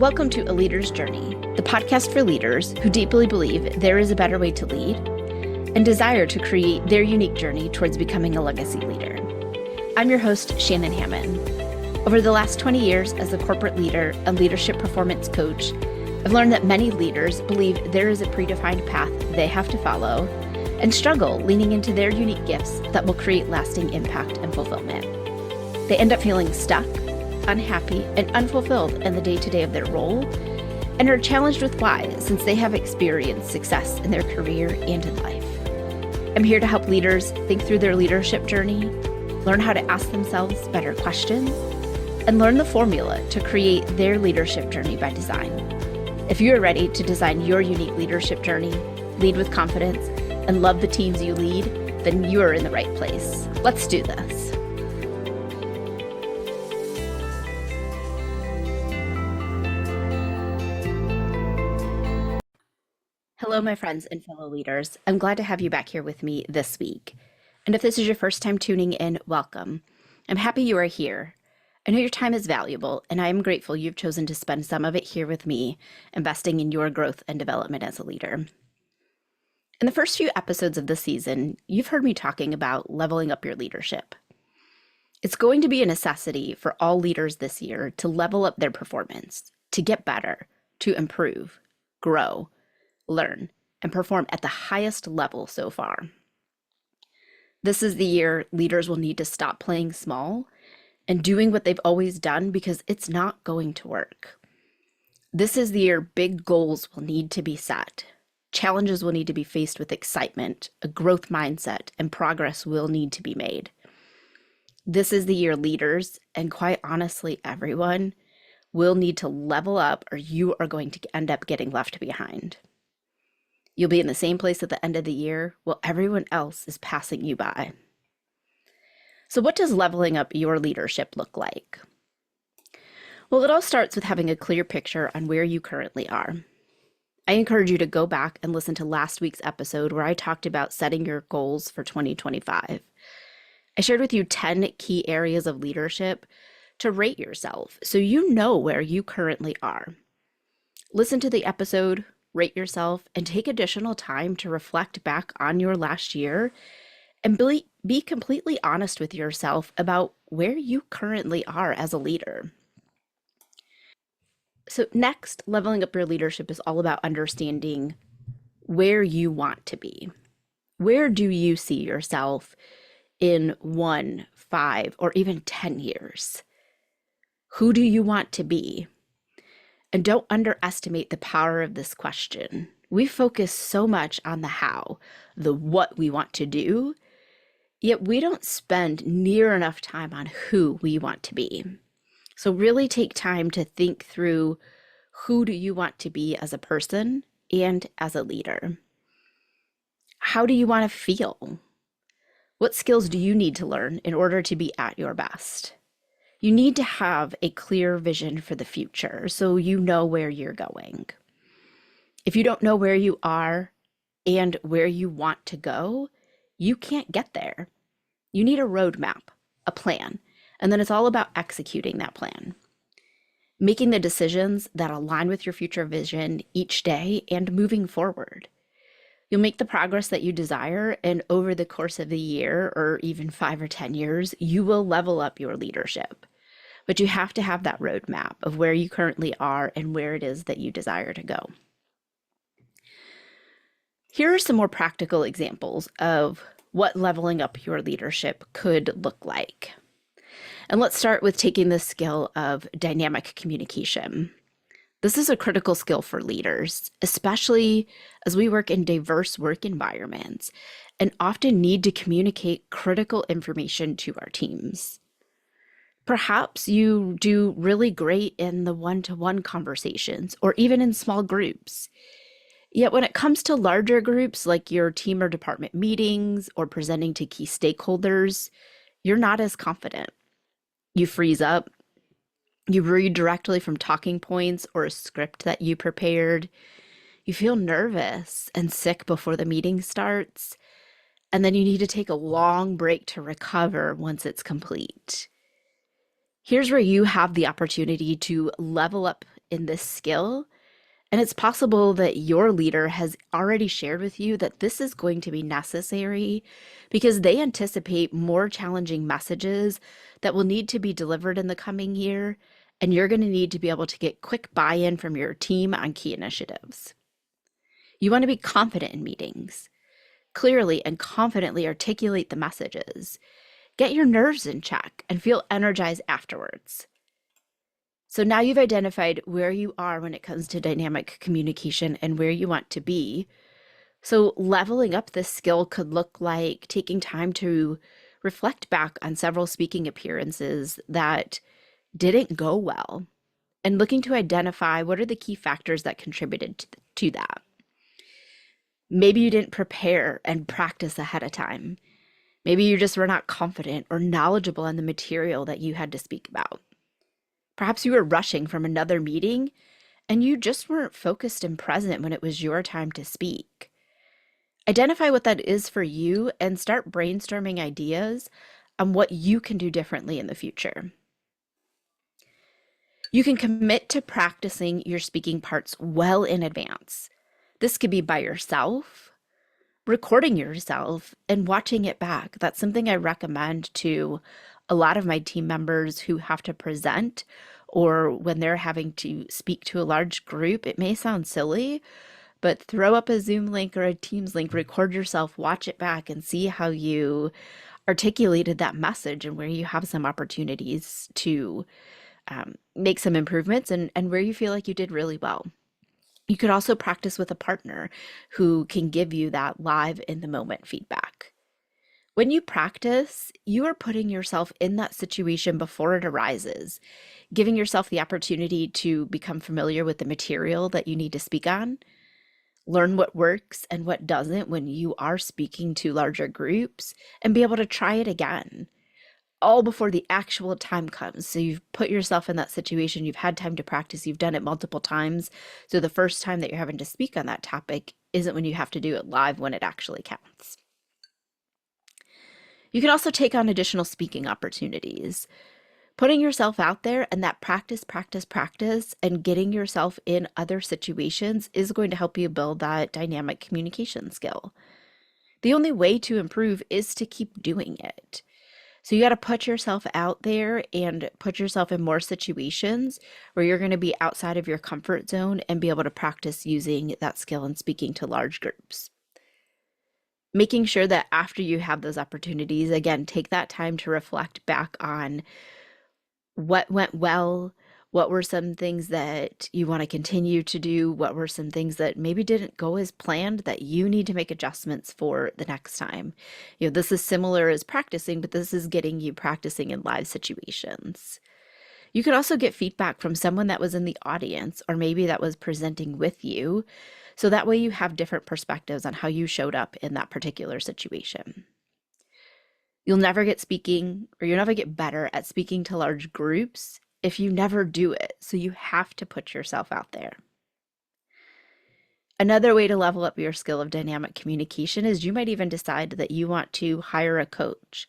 Welcome to A Leader's Journey, the podcast for leaders who deeply believe there is a better way to lead and desire to create their unique journey towards becoming a legacy leader. I'm your host, Shannon Hammond. Over the last 20 years as a corporate leader and leadership performance coach, I've learned that many leaders believe there is a predefined path they have to follow and struggle leaning into their unique gifts that will create lasting impact and fulfillment. They end up feeling stuck, unhappy, and unfulfilled in the day-to-day of their role, and are challenged with why, since they have experienced success in their career and in life. I'm here to help leaders think through their leadership journey, learn how to ask themselves better questions, and learn the formula to create their leadership journey by design. If you are ready to design your unique leadership journey, lead with confidence, and love the teams you lead, then you are in the right place. Let's do this. Hello, my friends and fellow leaders. I'm glad to have you back here with me this week. And if this is your first time tuning in, welcome. I'm happy you are here. I know your time is valuable, and I am grateful you've chosen to spend some of it here with me, investing in your growth and development as a leader. In the first few episodes of this season, you've heard me talking about leveling up your leadership. It's going to be a necessity for all leaders this year to level up their performance, to get better, to improve, grow, learn, and perform at the highest level so far. This is the year leaders will need to stop playing small and doing what they've always done because it's not going to work. This is the year big goals will need to be set. Challenges will need to be faced with excitement, a growth mindset, and progress will need to be made. This is the year leaders, and quite honestly everyone, will need to level up or you are going to end up getting left behind. You'll be in the same place at the end of the year while everyone else is passing you by. So what does leveling up your leadership look like? Well, it all starts with having a clear picture on where you currently are. I encourage you to go back and listen to last week's episode where I talked about setting your goals for 2025. I shared with you 10 key areas of leadership to rate yourself so you know where you currently are. Listen to the episode, rate yourself, and take additional time to reflect back on your last year and be completely honest with yourself about where you currently are as a leader. So next, leveling up your leadership is all about understanding where you want to be. Where do you see yourself in 1, 5, or even 10 years? Who do you want to be? And don't underestimate the power of this question. We focus so much on the how, the what we want to do, yet we don't spend near enough time on who we want to be. So really take time to think through who do you want to be as a person and as a leader. How do you want to feel? What skills do you need to learn in order to be at your best? You need to have a clear vision for the future so you know where you're going. If you don't know where you are and where you want to go, you can't get there. You need a roadmap, a plan, and then it's all about executing that plan. Making the decisions that align with your future vision each day and moving forward. You'll make the progress that you desire, and over the course of the year or even 5 or 10 years, you will level up your leadership. But you have to have that roadmap of where you currently are and where it is that you desire to go. Here are some more practical examples of what leveling up your leadership could look like. And let's start with taking the skill of dynamic communication. This is a critical skill for leaders, especially as we work in diverse work environments and often need to communicate critical information to our teams. Perhaps you do really great in the one-to-one conversations or even in small groups. Yet when it comes to larger groups like your team or department meetings or presenting to key stakeholders, you're not as confident. You freeze up. You read directly from talking points or a script that you prepared. You feel nervous and sick before the meeting starts. And then you need to take a long break to recover once it's complete. Here's where you have the opportunity to level up in this skill. And it's possible that your leader has already shared with you that this is going to be necessary because they anticipate more challenging messages that will need to be delivered in the coming year, and you're going to need to be able to get quick buy-in from your team on key initiatives. You want to be confident in meetings, clearly and confidently articulate the messages, get your nerves in check, and feel energized afterwards. So now you've identified where you are when it comes to dynamic communication and where you want to be. So leveling up this skill could look like taking time to reflect back on several speaking appearances that didn't go well and looking to identify what are the key factors that contributed to that. Maybe you didn't prepare and practice ahead of time. Maybe you just were not confident or knowledgeable on the material that you had to speak about. Perhaps you were rushing from another meeting and you just weren't focused and present when it was your time to speak. Identify what that is for you and start brainstorming ideas on what you can do differently in the future. You can commit to practicing your speaking parts well in advance. This could be by yourself, recording yourself, and watching it back. That's something I recommend to a lot of my team members who have to present or when they're having to speak to a large group. It may sound silly, but throw up a Zoom link or a Teams link, record yourself, watch it back, and see how you articulated that message and where you have some opportunities to make some improvements and where you feel like you did really well. You could also practice with a partner who can give you that live in the moment feedback. When you practice, you are putting yourself in that situation before it arises, giving yourself the opportunity to become familiar with the material that you need to speak on, learn what works and what doesn't when you are speaking to larger groups, and be able to try it again, all before the actual time comes. So you've put yourself in that situation, you've had time to practice, you've done it multiple times. So the first time that you're having to speak on that topic isn't when you have to do it live, when it actually counts. You can also take on additional speaking opportunities. Putting yourself out there and that practice, and getting yourself in other situations is going to help you build that dynamic communication skill. The only way to improve is to keep doing it. So you got to put yourself out there and put yourself in more situations where you're going to be outside of your comfort zone and be able to practice using that skill and speaking to large groups. Making sure that after you have those opportunities, again, take that time to reflect back on what went well, what were some things that you want to continue to do, what were some things that maybe didn't go as planned that you need to make adjustments for the next time. This is similar as practicing, but this is getting you practicing in live situations. You could also get feedback from someone that was in the audience or maybe that was presenting with you. So that way you have different perspectives on how you showed up in that particular situation. You'll never get speaking, or you'll never get better at speaking to large groups if you never do it. So you have to put yourself out there. Another way to level up your skill of dynamic communication is you might even decide that you want to hire a coach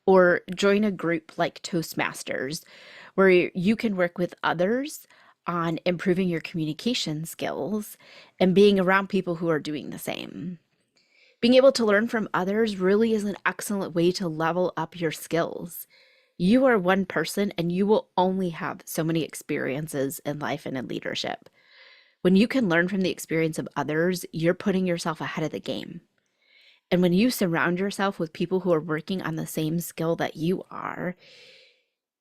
or join a group like Toastmasters, where you can work with others on improving your communication skills and being around people who are doing the same. Being able to learn from others really is an excellent way to level up your skills. You are one person and you will only have so many experiences in life and in leadership. When you can learn from the experience of others, you're putting yourself ahead of the game. And when you surround yourself with people who are working on the same skill that you are,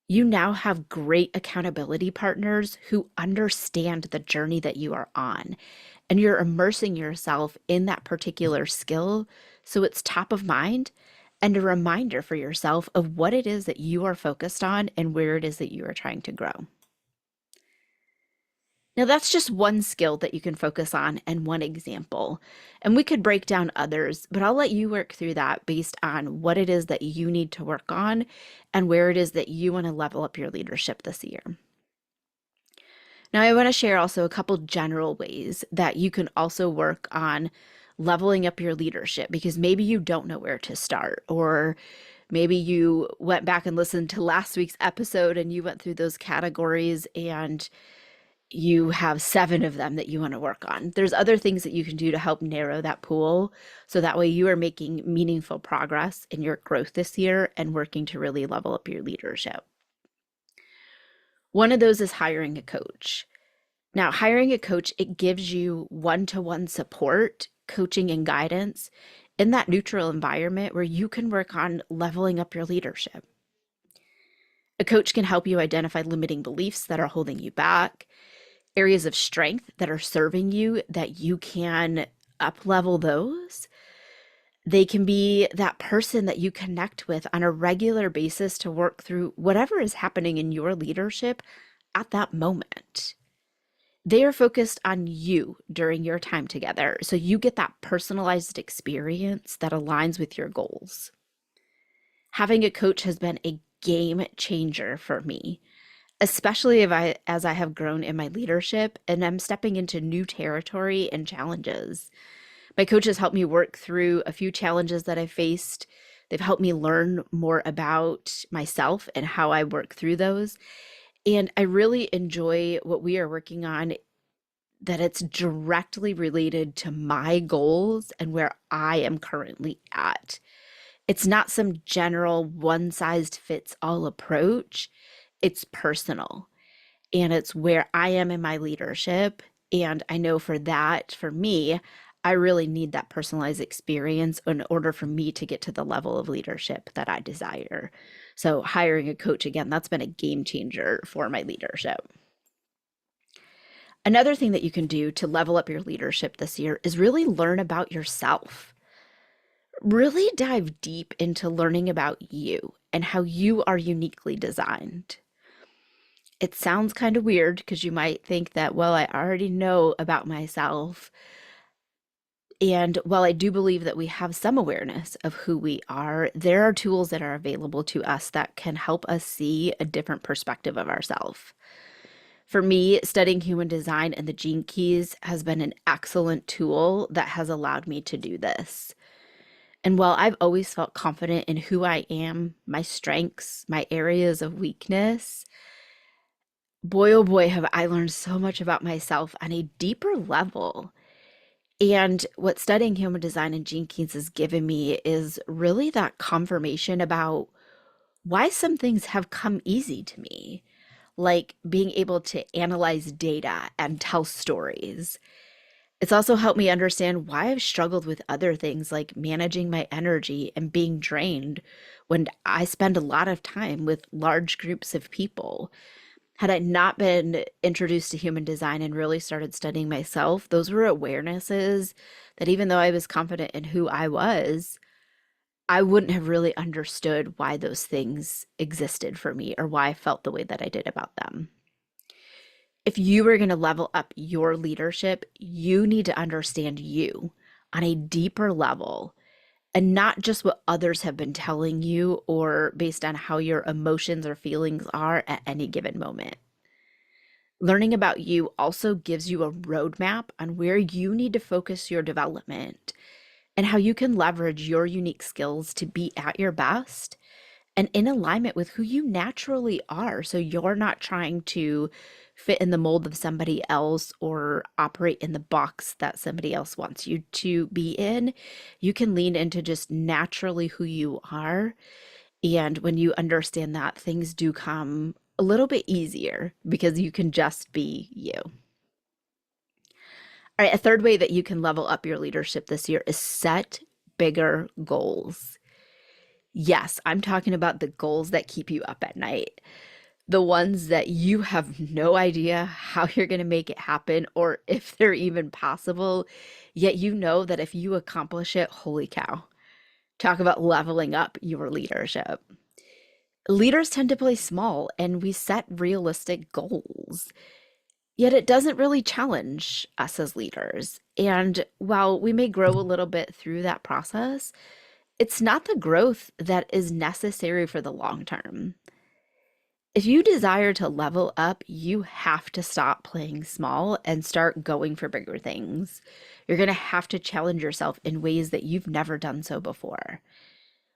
you now have great accountability partners who understand the journey that you are on. And you're immersing yourself in that particular skill so it's top of mind and a reminder for yourself of what it is that you are focused on and where it is that you are trying to grow. Now, that's just one skill that you can focus on and one example. And we could break down others, but I'll let you work through that based on what it is that you need to work on and where it is that you want to level up your leadership this year. Now, I want to share also a couple general ways that you can also work on leveling up your leadership, because maybe you don't know where to start, or maybe you went back and listened to last week's episode and you went through those categories and you have 7 of them that you want to work on. There's other things that you can do to help narrow that pool so that way you are making meaningful progress in your growth this year and working to really level up your leadership. One of those is hiring a coach. Now, hiring a coach, it gives you one-to-one support, coaching, and guidance in that neutral environment where you can work on leveling up your leadership. A coach can help you identify limiting beliefs that are holding you back, areas of strength that are serving you that you can up level those. They can be that person that you connect with on a regular basis to work through whatever is happening in your leadership at that moment. They are focused on you during your time together, so you get that personalized experience that aligns with your goals. Having a coach has been a game changer for me, especially as I have grown in my leadership and I'm stepping into new territory and challenges. My coach has helped me work through a few challenges that I faced. They've helped me learn more about myself and how I work through those. And I really enjoy what we are working on, that it's directly related to my goals and where I am currently at. It's not some general one size fits all approach. It's personal and it's where I am in my leadership. And I know for that, for me, I really need that personalized experience in order for me to get to the level of leadership that I desire. So, hiring a coach, again, that's been a game changer for my leadership. Another thing that you can do to level up your leadership this year is really learn about yourself. Really dive deep into learning about you and how you are uniquely designed. It sounds kind of weird because you might think that, well, I already know about myself. And while I do believe that we have some awareness of who we are, there are tools that are available to us that can help us see a different perspective of ourselves. For me, studying human design and the Gene Keys has been an excellent tool that has allowed me to do this. And while I've always felt confident in who I am, my strengths, my areas of weakness, boy, oh boy, have I learned so much about myself on a deeper level. And what studying human design and Gene Keys has given me is really that confirmation about why some things have come easy to me, like being able to analyze data and tell stories. It's also helped me understand why I've struggled with other things like managing my energy and being drained when I spend a lot of time with large groups of people. Had I not been introduced to human design and really started studying myself, those were awarenesses that even though I was confident in who I was, I wouldn't have really understood why those things existed for me or why I felt the way that I did about them. If you were going to level up your leadership, you need to understand you on a deeper level and not just what others have been telling you or based on how your emotions or feelings are at any given moment. Learning about you also gives you a roadmap on where you need to focus your development and how you can leverage your unique skills to be at your best and in alignment with who you naturally are. So you're not trying to fit in the mold of somebody else or operate in the box that somebody else wants you to be in. You can lean into just naturally who you are. And when you understand that, things do come a little bit easier because you can just be you. All right, a third way that you can level up your leadership this year is set bigger goals. Yes, I'm talking about the goals that keep you up at night, the ones that you have no idea how you're going to make it happen or if they're even possible, yet you know that if you accomplish it, holy cow, talk about leveling up your leadership. Leaders tend to play small and we set realistic goals, yet it doesn't really challenge us as leaders. And while we may grow a little bit through that process, it's not the growth that is necessary for the long term. If you desire to level up, you have to stop playing small and start going for bigger things. You're going to have to challenge yourself in ways that you've never done so before.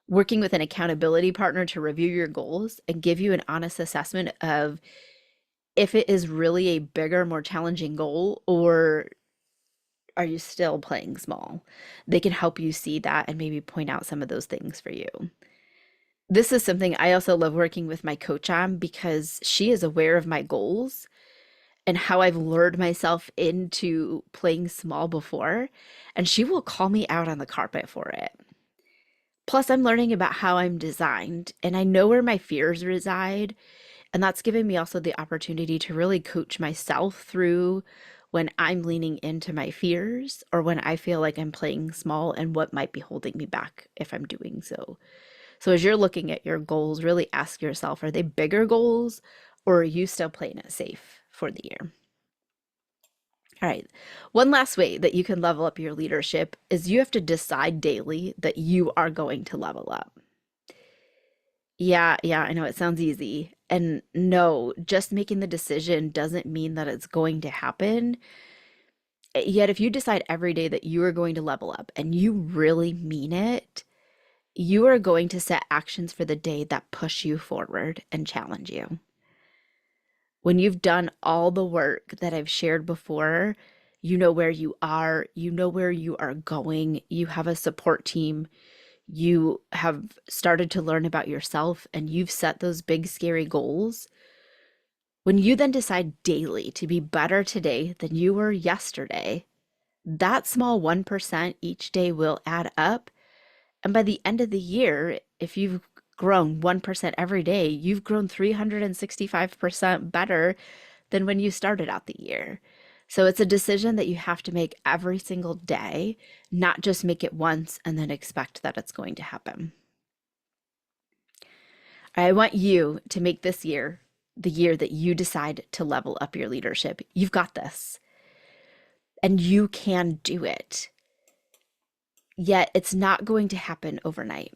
Working with an accountability partner to review your goals and give you an honest assessment of if it is really a bigger, more challenging goal, or are you still playing small? They can help you see that and maybe point out some of those things for you. This is something I also love working with my coach on because she is aware of my goals and how I've lured myself into playing small before, and she will call me out on the carpet for it. Plus, I'm learning about how I'm designed and I know where my fears reside. And that's given me also the opportunity to really coach myself through when I'm leaning into my fears or when I feel like I'm playing small and what might be holding me back if I'm doing so. So as you're looking at your goals, really ask yourself, are they bigger goals or are you still playing it safe for the year? All right. One last way that you can level up your leadership is you have to decide daily that you are going to level up. Yeah, I know it sounds easy. And no, just making the decision doesn't mean that it's going to happen. Yet, if you decide every day that you are going to level up and you really mean it, you are going to set actions for the day that push you forward and challenge you. When you've done all the work that I've shared before, you know where you are, you know where you are going, you have a support team, you have started to learn about yourself, and you've set those big, scary goals. When you then decide daily to be better today than you were yesterday, that small 1% each day will add up. And by the end of the year, if you've grown 1% every day, you've grown 365% better than when you started out the year. So it's a decision that you have to make every single day, not just make it once and then expect that it's going to happen. I want you to make this year the year that you decide to level up your leadership. You've got this, and you can do it. Yet it's not going to happen overnight.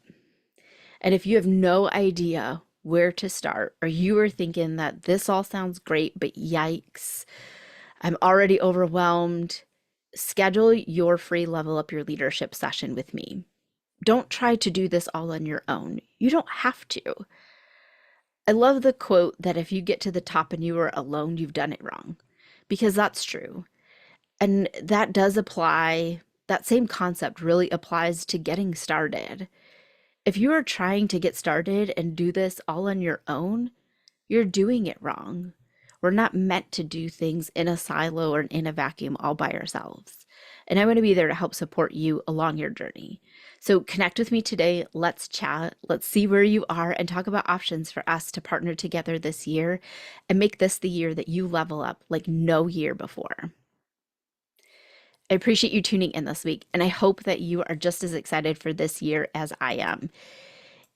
And if you have no idea where to start, or you are thinking that this all sounds great, but yikes, I'm already overwhelmed, schedule your free Level Up Your Leadership session with me. Don't try to do this all on your own. You don't have to. I love the quote that if you get to the top and you are alone, you've done it wrong, because that's true. And that does apply, that same concept really applies to getting started. If you are trying to get started and do this all on your own, you're doing it wrong. We're not meant to do things in a silo or in a vacuum all by ourselves. And I want to be there to help support you along your journey. So connect with me today. Let's chat. Let's see where you are and talk about options for us to partner together this year and make this the year that you level up like no year before. I appreciate you tuning in this week, and I hope that you are just as excited for this year as I am.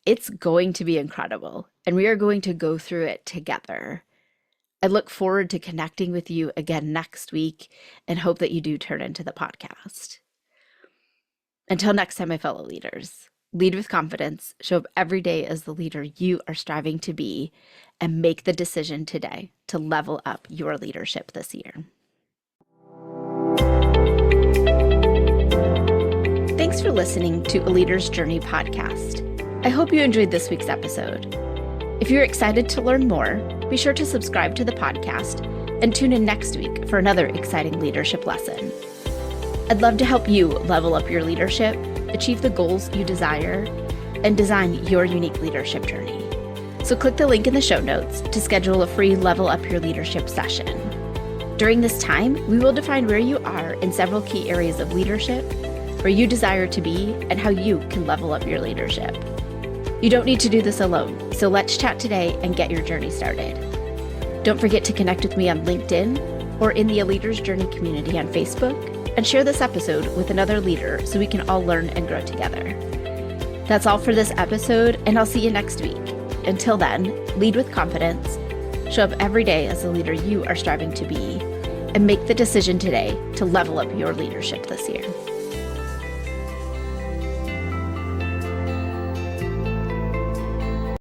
It's going to be incredible, and we are going to go through it together. I look forward to connecting with you again next week and hope that you do turn into the podcast. Until next time, my fellow leaders, lead with confidence, show up every day as the leader you are striving to be, and make the decision today to level up your leadership this year. Thanks for listening to A Leader's Journey podcast. I hope you enjoyed this week's episode. If you're excited to learn more, be sure to subscribe to the podcast and tune in next week for another exciting leadership lesson. I'd love to help you level up your leadership, achieve the goals you desire, and design your unique leadership journey. So click the link in the show notes to schedule a free Level Up Your Leadership session. During this time, we will define where you are in several key areas of leadership, where you desire to be, and how you can level up your leadership. You don't need to do this alone, so let's chat today and get your journey started. Don't forget to connect with me on LinkedIn or in the A Leader's Journey community on Facebook, and share this episode with another leader so we can all learn and grow together. That's all for this episode, and I'll see you next week. Until then, lead with confidence, show up every day as the leader you are striving to be, and make the decision today to level up your leadership this year.